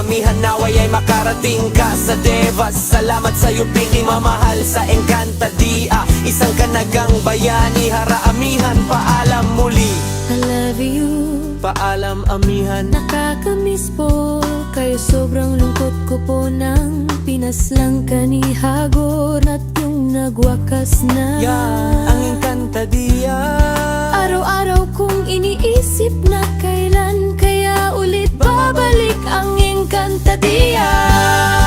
amihan, naway ay makarating ka sa Devas. Salamat sa'yo pinimamahal sa Encantadia. Isang kanagang bayani, hara amihan, paalam muli. I love you. Paalam amihan. Nakakamiss po kayo, sobrang lungkot ko po nang pinaslang ka ni Hagor at yung nagwakas na Ang Encantadia. Araw-araw kong iniisip na kailan kaya ulit babalik ang Encantadia.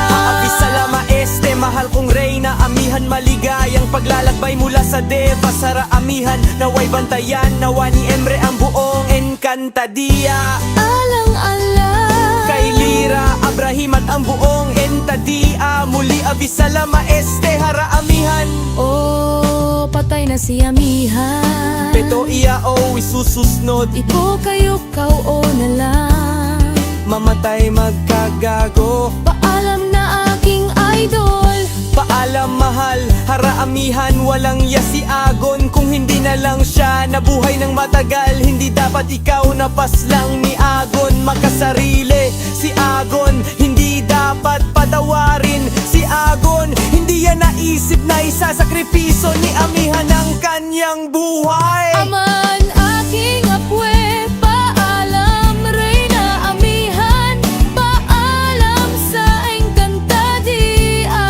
Aabi salama este, mahal kong reyna amihan, maligayang paglalakbay mula sa Devas. Hara amihan, naway bantayan, nawa ni Emre ang buong Encantadia. Alang-alang Kay Lira, Abraham at ang buong Encantadia. Muli abi salama este, hara amihan. Oh, patay na si amihan. Peto iya o isususnod, Iko kayo kao na lang. mamatay magkagago. Paalam na aking idol. Paalam mahal, hara amihan, walang yasi agon. Kung hindi na lang siya nabuhay ng matagal, hindi dapat ikaw napaslang ni Agon. Makasarili si Agon, hindi dapat patawarin si Agon. Hindi yan naisip na isasakripiso ni amihan ang kanyang buhay. Aman aking apwe, paalam reyna amihan, paalam sa Encantadia.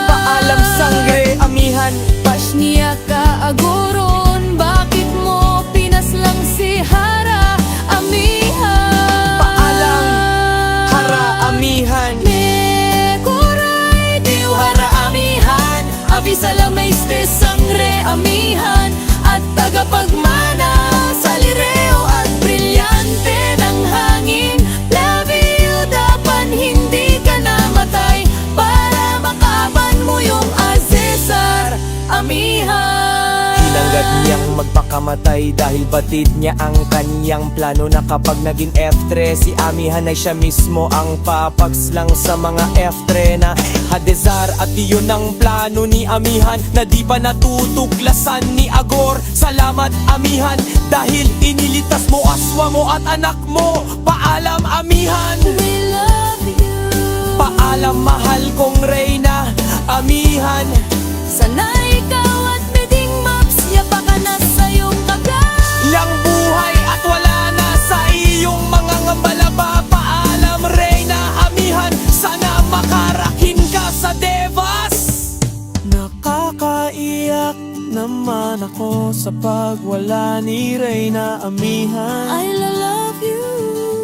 Paalam sangre amihan, Pas niya kaagoron, bakit mo pinaslang si Hara amihan? paalam hara amihan. Me kuray diw hara amihan, abi salamay ste sangre amihan, at tagapagmana sa lireo at brilyante ng hangin. Love you, dapan hindi ka namatay para makaban mo yung Azesar amihan. Hinanggad niyang magpakamatay dahil batid niya ang kaniyang plano na kapag naging F3 si amihan ay siya mismo ang papagslang sa mga F3 na Hadezar. At iyon ang plano ni amihan na di pa natutuklasan ni Agor. Salamat amihan dahil inilitas mo aswa mo at anak mo. Paalam amihan. We love you. Paalam mahal kong reyna amihan. Sana ikaw at meding maps, yapa ka na sa iyong kagat. Lang buhay at wala na sa iyong mga ngambalaba. Paalam reyna amihan, sana makarakin ka sa Devas. Nakakaiyak naman ako sa pagwala ni reyna amihan. I love you.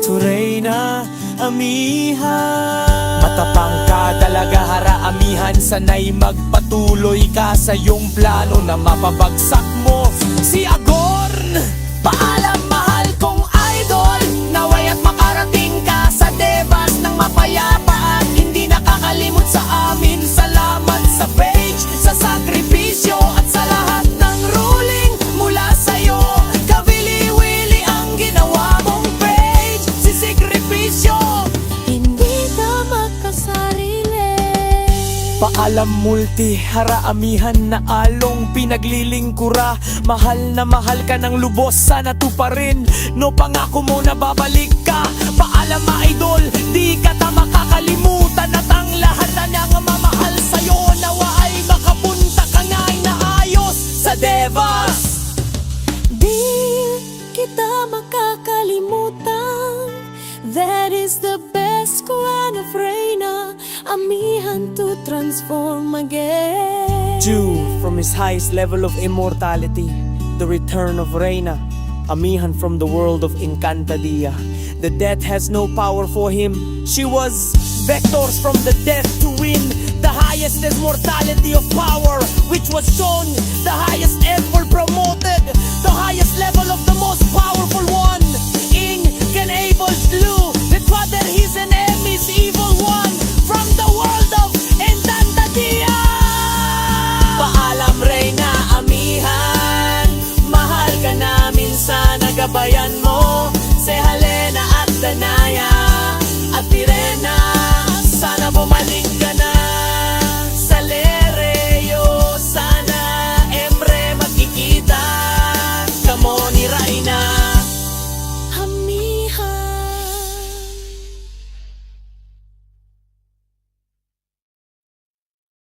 To reyna amihan. Matapang ka talaga hara amihan, sanay magpatuloy ka sa iyong plano na mapabagsak mo si Agorn. Paalam mahal kong idol, naway at makarating ka sa Devas ng mapayapa at hindi nakakalimot sa amin. Salamat sa page, sa sakripisyo at sa lahat ng ruling mula sa'yo. Kawili-wili ang ginawa mong page, si sakripisyo. Hindi ka makasarili. Paalam multi, hara amihan na along pinaglilingkura. Mahal na mahal ka ng lubos, sana tuparin. No, pangako mo na babalik ka. Paalam idol, di ka ta makakalimutan. At ang lahat na niyang mamahal sa'yo, nawa ay makapunta ka nga'y naayos sa Devas. Di kita makakalimutan. That is the best kuan of Reyna amihan to transform again. Due from his highest level of immortality, the return of Reyna amihan from the world of Encantadia. The death has no power for him. She was vectors from the death to win. The highest is mortality of power, which was shown. The highest ever promoted. The highest level of the most powerful one. Incanable slew the father his enemies, evil one from the world of Encantadia. Paalam reyna amihan, mahal ka namin, sana gabayan mo